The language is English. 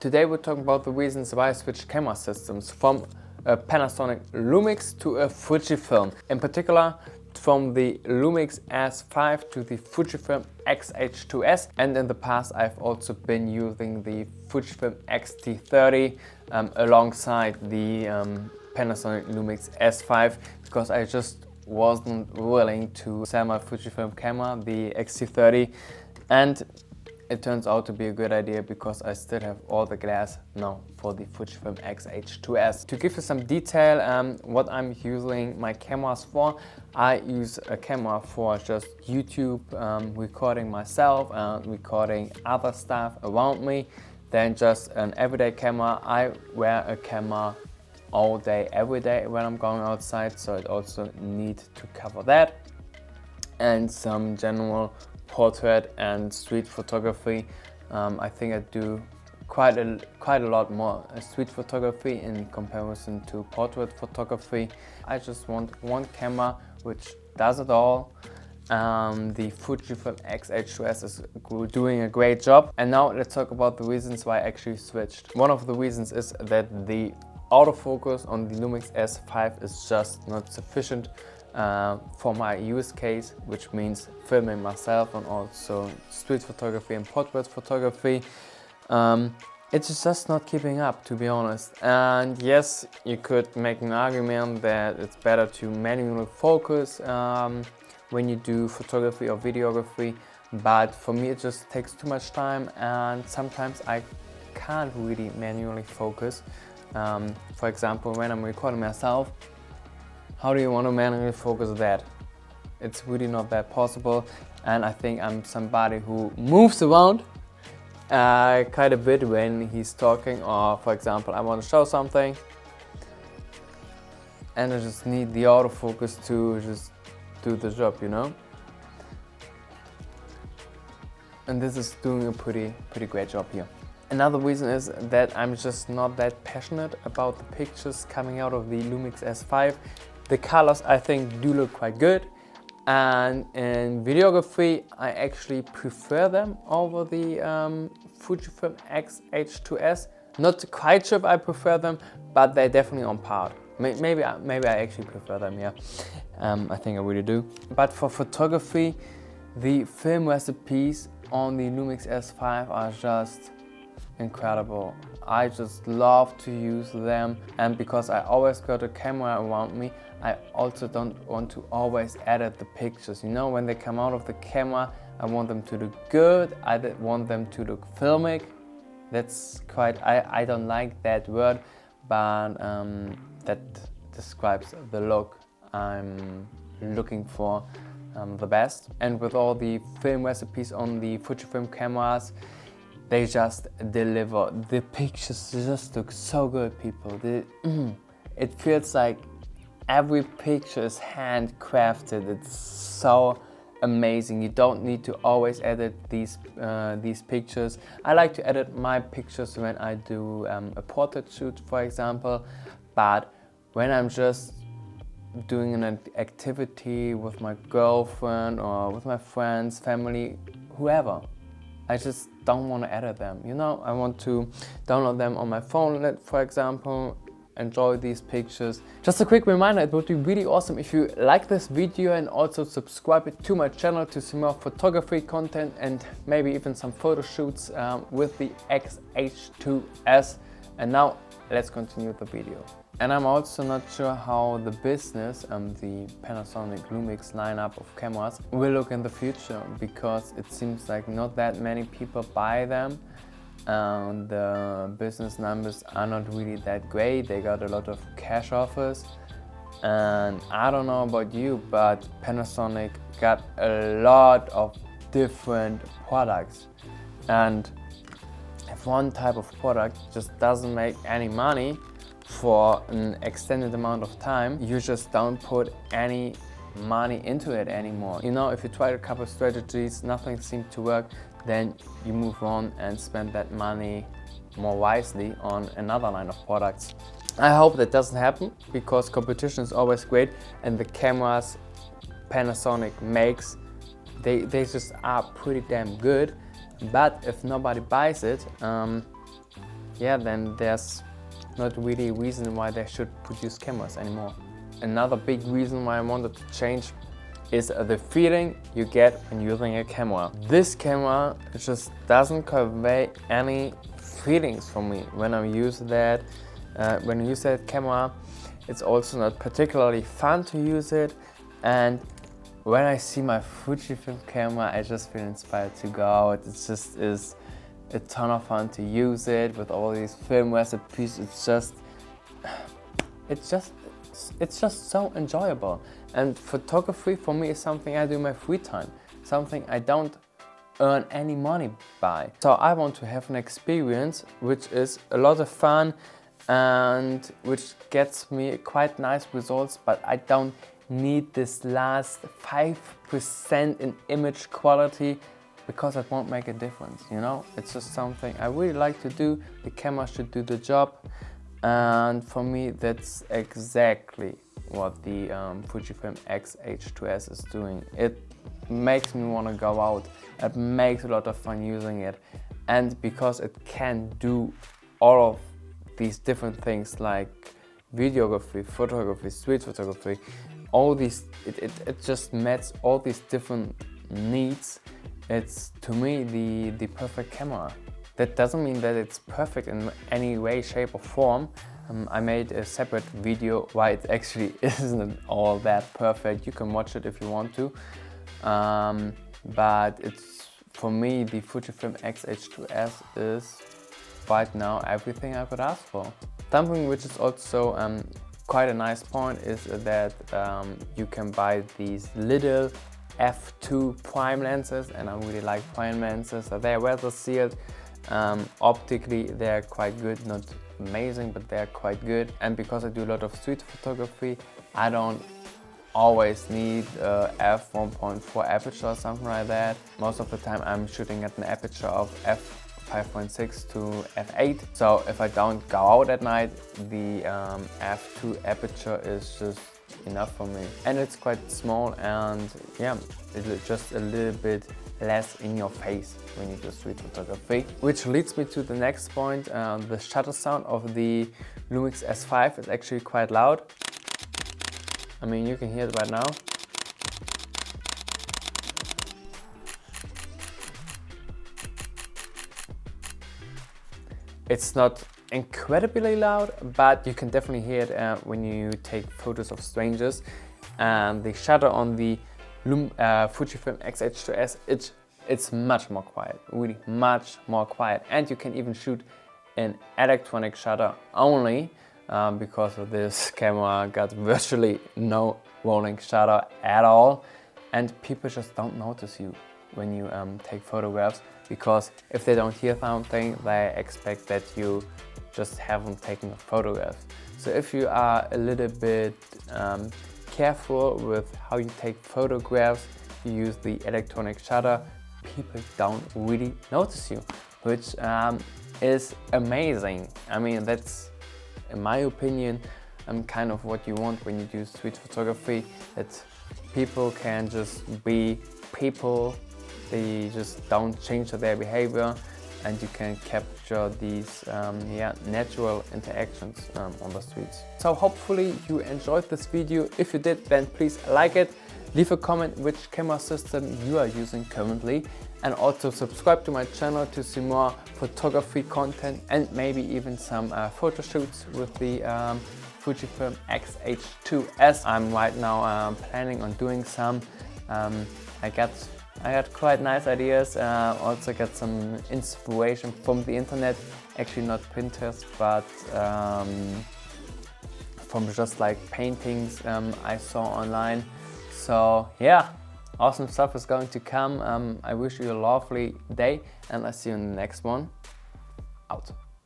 Today we're talking about the reasons why I switched camera systems from a Panasonic Lumix to a Fujifilm. In particular, from the Lumix S5 to the Fujifilm X-H2s, and in the past I've also been using the Fujifilm X-T30 alongside the Panasonic Lumix S5 because I just wasn't willing to sell my Fujifilm camera, the X-T30, and it turns out to be a good idea because I still have all the glass now for the Fujifilm X-H2s. To give you some detail what I'm using my cameras for, I use a camera for just YouTube, recording myself and recording other stuff around me. Then just an everyday camera. I wear a camera all day, every day when I'm going outside, so it also needs to cover that. And some general portrait and street photography. I think I do quite a lot more street photography in comparison to portrait photography. I just want one camera which does it all. The Fujifilm X-H2s is doing a great job. And now let's talk about the reasons why I actually switched. One of the reasons is that the autofocus on the Lumix S5 is just not sufficient for my use case, which means filming myself and also street photography and portrait photography. It's just not keeping up, to be honest. And yes, you could make an argument that it's better to manually focus when you do photography or videography, but for me it just takes too much time and sometimes I can't really manually focus. For example, when I'm recording myself, how do you want to manually focus that? It's really not that possible, and I think I'm somebody who moves around quite a bit when he's talking, or for example, I want to show something and I just need the autofocus to just do the job, you know? And this is doing a pretty great job here. Another reason is that I'm just not that passionate about the pictures coming out of the Lumix S5. The colors I think do look quite good, and in videography I actually prefer them over the Fujifilm X-H2s. Not quite sure if I prefer them, but they're definitely on par. Maybe I actually prefer them, yeah. I think I really do. But for photography, the film recipes on the Lumix S5 are just incredible. I just love to use them, and because I always got a camera around me, I also don't want to always edit the pictures. You know, when they come out of the camera, I want them to look good. I want them to look filmic. That's quite, I don't like that word, but that describes the look I'm looking for the best. And with all the film recipes on the Fujifilm cameras, they just deliver. The pictures just look so good, people. It feels like every picture is handcrafted. It's so amazing. You don't need to always edit these pictures. I like to edit my pictures when I do a portrait shoot, for example, but when I'm just doing an activity with my girlfriend or with my friends, family, whoever, I just don't want to edit them, you know? I want to download them on my phone, for example, enjoy these pictures. Just a quick reminder, it would be really awesome if you like this video and also subscribe to my channel to see more photography content and maybe even some photo shoots with the X-H2s. And now let's continue the video. And I'm also not sure how the business and the Panasonic Lumix lineup of cameras will look in the future, because it seems like not that many people buy them. The business numbers are not really that great. They got a lot of cash offers, and I don't know about you, but Panasonic got a lot of different products, and if one type of product just doesn't make any money for an extended amount of time, you just don't put any money into it anymore. You know, if you try a couple of strategies, nothing seemed to work, then you move on and spend that money more wisely on another line of products. I hope that doesn't happen, because competition is always great, and the cameras Panasonic makes, they just are pretty damn good. But if nobody buys it, yeah, then there's not really a reason why they should produce cameras anymore. Another big reason why I wanted to change is the feeling you get when using a camera. This camera just doesn't convey any feelings for me when I use that. When I use that camera, it's also not particularly fun to use it. And when I see my Fujifilm camera, I just feel inspired to go out. It just is a ton of fun to use it with all these film recipes. It's just so enjoyable. And photography for me is something I do in my free time, something I don't earn any money by. So I want to have an experience which is a lot of fun and which gets me quite nice results, but I don't need this last 5% in image quality because it won't make a difference, you know? It's just something I really like to do. The camera should do the job, and for me that's exactly what the Fujifilm X-H2s is doing. It makes me want to go out. It makes a lot of fun using it, and because it can do all of these different things like videography, photography, street photography, all these, it just meets all these different needs. It's to me the perfect camera. That doesn't mean that it's perfect in any way, shape or form. I made a separate video why it actually isn't all that perfect. You can watch it if you want to. But it's, for me, the Fujifilm X-H2s is right now everything I could ask for. Something which is also quite a nice point is that you can buy these little f2 prime lenses, and I really like prime lenses. So they're weather sealed. Optically they're quite good, not amazing, but they're quite good. And because I do a lot of street photography, I don't always need f1.4 aperture or something like that. Most of the time I'm shooting at an aperture of f5.6 to f8. So if I don't go out at night, the f2 aperture is just enough for me. And it's quite small, and yeah, it's just a little bit less in your face when you do street photography. Which leads me to the next point. The shutter sound of the Lumix S5 is actually quite loud. I mean, you can hear it right now. It's not incredibly loud, but you can definitely hear it when you take photos of strangers. And the shutter on the Fujifilm X-H2s, it's much more quiet, really much more quiet. And you can even shoot an electronic shutter only because of this camera got virtually no rolling shutter at all. And people just don't notice you when you take photographs, because if they don't hear something, they expect that you just haven't taken a photograph. So if you are a little bit careful with how you take photographs, you use the electronic shutter, people don't really notice you, which is amazing. I mean, that's, in my opinion, kind of what you want when you do street photography, that people can just be people, they just don't change their behavior, and you can capture these natural interactions on the streets. So hopefully you enjoyed this video. If you did, then please like it, leave a comment which camera system you are using currently, and also subscribe to my channel to see more photography content and maybe even some photo shoots with the Fujifilm X-H2s. I'm right now planning on doing some. I got quite nice ideas, also got some inspiration from the internet, actually not Pinterest, but from just like paintings I saw online. So yeah, awesome stuff is going to come. I wish you a lovely day, and I'll see you in the next one. Out.